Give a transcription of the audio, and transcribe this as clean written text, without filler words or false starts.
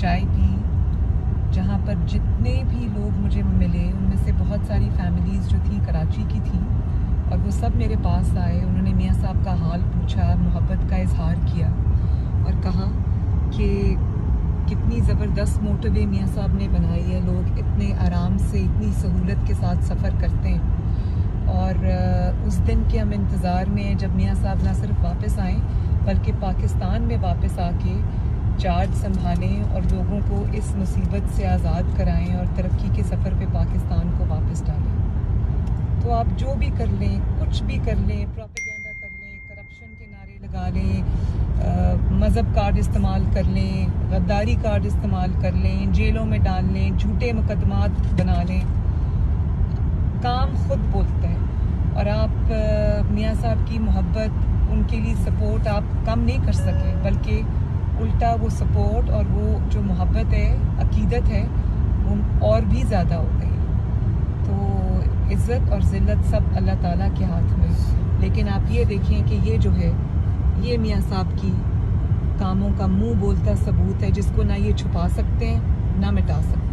چائے پی، جہاں پر جتنے بھی لوگ مجھے ملے ان میں سے بہت ساری فیملیز جو تھی کراچی کی تھیں، اور وہ سب میرے پاس آئے. انہوں نے میاں صاحب کا حال پوچھا، محبت کا اظہار کیا اور کہا کہ کتنی زبردست موٹر وے میاں صاحب نے بنائی ہے، لوگ اتنے آرام سے اتنی سہولت کے ساتھ سفر کرتے ہیں. اور اس دن کے ہم انتظار میں ہیں جب میاں صاحب نہ صرف واپس آئیں بلکہ پاکستان میں واپس آ کے چارج سنبھالیں اور لوگوں کو اس مصیبت سے آزاد کرائیں اور ترقی کے سفر پہ پاکستان کو واپس ڈالیں. تو آپ جو بھی کر لیں، کچھ بھی کر لیں، پروپیگنڈا کر لیں، کرپشن کے نعرے لگا لیں، مذہب کارڈ استعمال کر لیں، غداری کارڈ استعمال کر لیں، جیلوں میں ڈال لیں، جھوٹے مقدمات بنا لیں، کام خود بولتا ہے. اور آپ میاں صاحب کی محبت، ان کے لیے سپورٹ آپ کم نہیں کر سکیں، بلکہ الٹا وہ سپورٹ اور وہ جو محبت ہے، عقیدت ہے، وہ اور بھی زیادہ ہو گئی. تو عزت اور ذلت سب اللہ تعالیٰ کے ہاتھ میں. لیکن آپ یہ دیکھیں کہ یہ جو ہے، یہ میاں صاحب کی کاموں کا منہ بولتا ثبوت ہے، جس کو نہ یہ چھپا سکتے ہیں نہ مٹا سکتے ہیں.